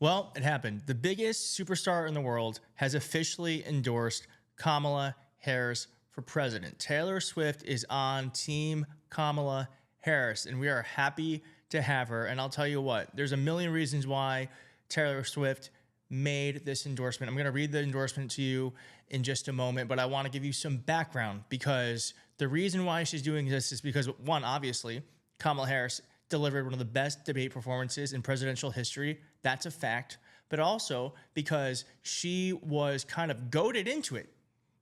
Well, it happened. The biggest superstar in the world has officially endorsed Kamala Harris for president. Taylor Swift is on Team Kamala Harris, and we are happy to have her. And I'll tell you what, there's a million reasons why Taylor Swift made this endorsement. I'm going to read the endorsement to you in just a moment, but I want to give you some background because the reason why she's doing this is because, one, obviously, Kamala Harris delivered one of the best debate performances in presidential history. That's a fact. But also because she was kind of goaded into it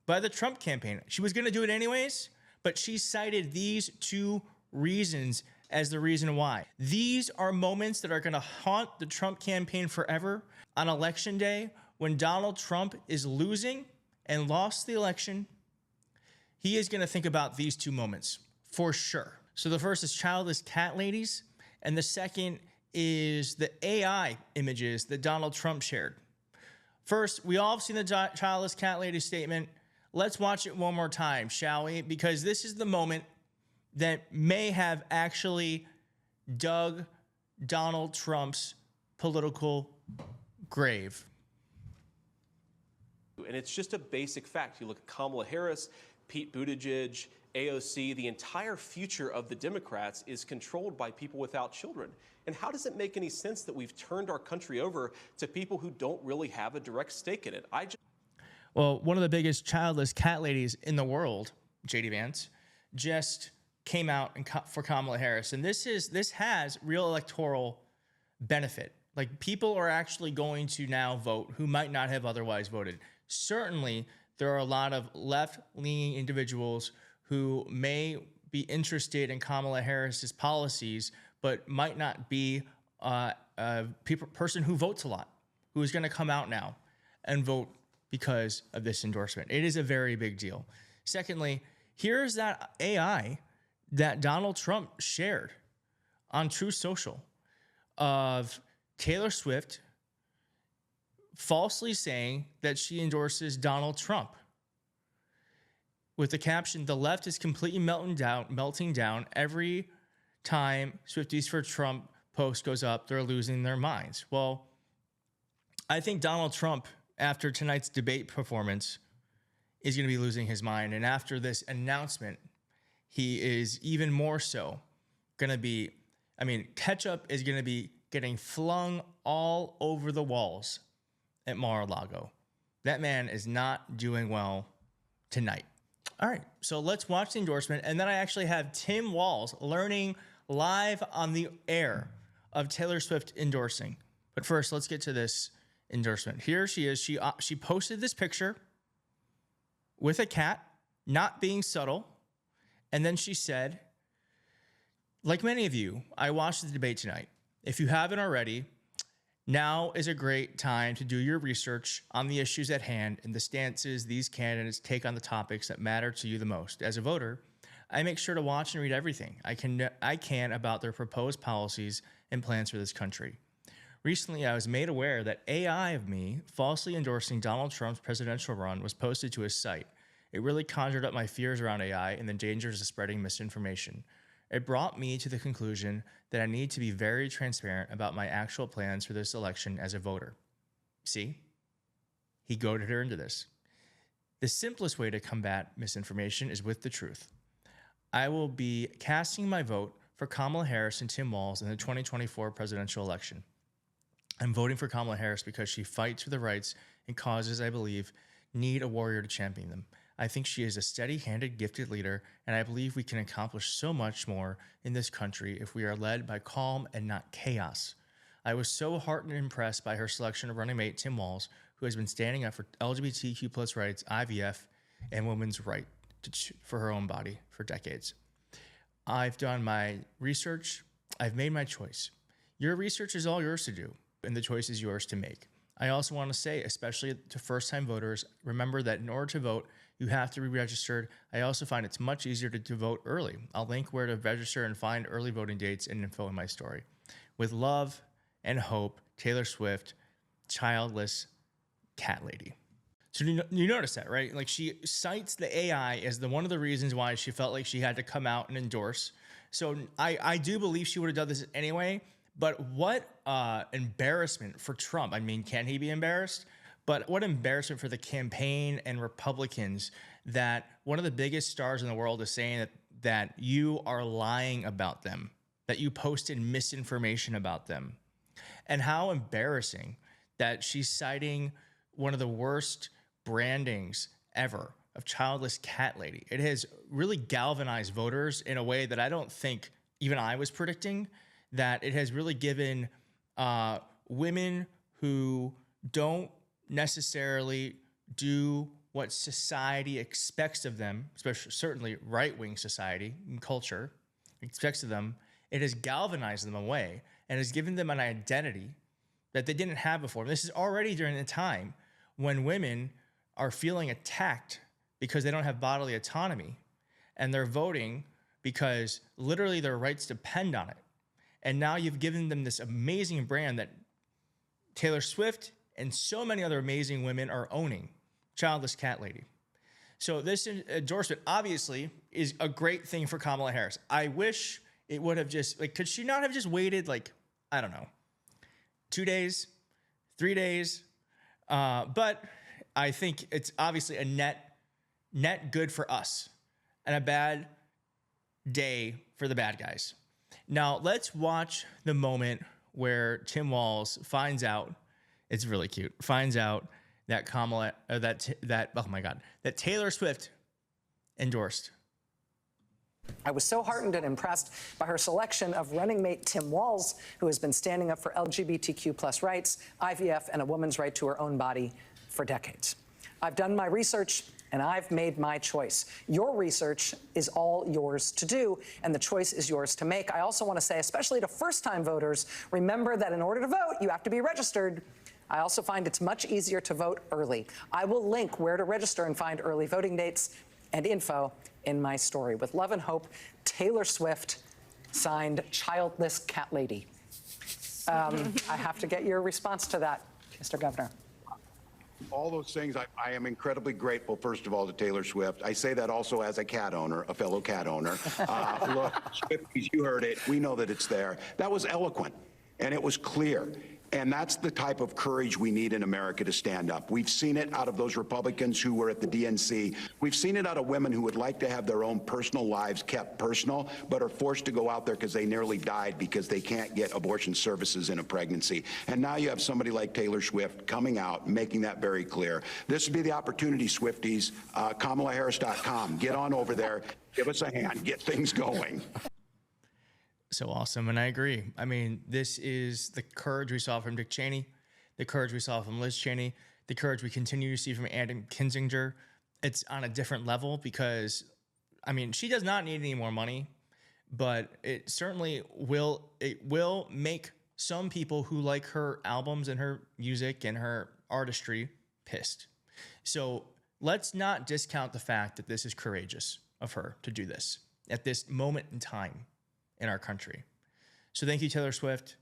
by the Trump campaign. She was going to do it anyways, but she cited these two reasons as the reason why. These are moments that are going to haunt the Trump campaign forever. On election day, when Donald Trump is losing and lost the election, he is going to think about these two moments for sure. So the first is childless cat ladies, and the second is the AI images that Donald Trump shared. First, we all have seen the childless cat lady statement. Let's watch it one more time, shall we? Because this is the moment that may have actually dug Donald Trump's political grave. And it's just a basic fact. You look at Kamala Harris, Pete Buttigieg, AOC, the entire future of the Democrats is controlled by people without children. And how does it make any sense that we've turned our country over to people who don't really have a direct stake in it? Well, one of the biggest childless cat ladies in the world, JD Vance, just came out for Kamala Harris. And this has real electoral benefit. Like, people are actually going to now vote who might not have otherwise voted. Certainly, there are a lot of left-leaning individuals who may be interested in Kamala Harris's policies, but might not be a person who votes a lot, who is going to come out now and vote because of this endorsement. It is a very big deal. Secondly, here's that AI that Donald Trump shared on True Social of Taylor Swift falsely saying that she endorses Donald Trump, with the caption, "The left is completely melting down. Every time Swifties for Trump post goes up, they're losing their minds." Well, I think Donald Trump, after tonight's debate performance, is going to be losing his mind. And after this announcement, he is even more so going to be, ketchup is going to be getting flung all over the walls at Mar-a-Lago. That man is not doing well tonight. All right, so let's watch the endorsement. And then I actually have Tim Walz learning live on the air of Taylor Swift endorsing. But first, let's get to this endorsement. Here she is. She posted this picture with a cat, not being subtle. And then she said, "Like many of you, I watched the debate tonight. If you haven't already, now is a great time to do your research on the issues at hand and the stances these candidates take on the topics that matter to you the most. As a voter, I make sure to watch and read everything I can about their proposed policies and plans for this country. Recently, I was made aware that AI of me falsely endorsing Donald Trump's presidential run was posted to his site. It really conjured up my fears around AI and the dangers of spreading misinformation. It brought me to the conclusion that I need to be very transparent about my actual plans for this election as a voter." See? He goaded her into this. "The simplest way to combat misinformation is with the truth. I will be casting my vote for Kamala Harris and Tim Walz in the 2024 presidential election. I'm voting for Kamala Harris because she fights for the rights and causes I believe need a warrior to champion them. I think she is a steady-handed, gifted leader, and I believe we can accomplish so much more in this country if we are led by calm and not chaos. I was so heartened and impressed by her selection of running mate Tim Walz, who has been standing up for LGBTQ+ rights, IVF, and women's right for her own body for decades. I've done my research. I've made my choice. Your research is all yours to do, and the choice is yours to make. I also want to say, especially to first-time voters, remember that in order to vote, you have to be registered. I also find it's much easier to vote early. I'll link where to register and find early voting dates and info in my story. With love and hope, Taylor Swift, childless cat lady." So you notice that, right? Like, she cites the AI as one of the reasons why she felt like she had to come out and endorse. So I do believe she would have done this anyway, But what embarrassment for Trump. I mean, can he be embarrassed? But what embarrassment for the campaign and Republicans that one of the biggest stars in the world is saying that you are lying about them, that you posted misinformation about them. And how embarrassing that she's citing one of the worst brandings ever of childless cat lady. It has really galvanized voters in a way that I don't think even I was predicting, that it has really given women who don't necessarily do what society expects of them, especially certainly right-wing society and culture expects of them. It has galvanized them away and has given them an identity that they didn't have before. And this is already during a time when women are feeling attacked because they don't have bodily autonomy, and they're voting because literally their rights depend on it. And now you've given them this amazing brand that Taylor Swift and so many other amazing women are owning, childless cat lady. So this endorsement obviously is a great thing for Kamala Harris. I wish it would have just, like, could she not have just waited, like, I don't know, 2 days, 3 days? But I think it's obviously a net good for us and a bad day for the bad guys. Now let's watch the moment where Tim Walz finds out, it's really cute, finds out that that Taylor Swift endorsed. I was so heartened and impressed by her selection of running mate Tim Walz, who has been standing up for LGBTQ+ rights, IVF, and a woman's right to her own body for decades. I've done my research, and I've made my choice. Your research is all yours to do, and the choice is yours to make. I also want to say, especially to first-time voters, remember that in order to vote, you have to be registered. I also find it's much easier to vote early. I will link where to register and find early voting dates and info in my story. With love and hope, Taylor Swift, signed Childless Cat Lady. I have to get your response to that, Mr. Governor. All those things, I am incredibly grateful, first of all, to Taylor Swift. I say that also as a cat owner, a fellow cat owner. Look, Swifties, you heard it. We know that it's there. That was eloquent, and it was clear. And that's the type of courage we need in America to stand up. We've seen it out of those Republicans who were at the DNC. We've seen it out of women who would like to have their own personal lives kept personal, but are forced to go out there because they nearly died because they can't get abortion services in a pregnancy. And now you have somebody like Taylor Swift coming out, making that very clear. This would be the opportunity, Swifties. KamalaHarris.com. Get on over there. Give us a hand. Get things going. So awesome. And I agree. I mean, this is the courage we saw from Dick Cheney, the courage we saw from Liz Cheney, the courage we continue to see from Adam Kinzinger. It's on a different level because, I mean, she does not need any more money, but it certainly will make some people who like her albums and her music and her artistry pissed. So let's not discount the fact that this is courageous of her to do this at this moment in time in our country. So thank you, Taylor Swift.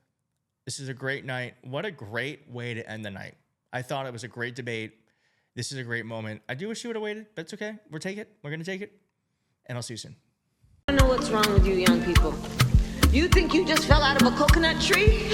This is a great night. What a great way to end the night. I thought it was a great debate. This is a great moment. I do wish you would have waited, but it's okay. We're going to take it. And I'll see you soon. I don't know what's wrong with you young people. You think you just fell out of a coconut tree?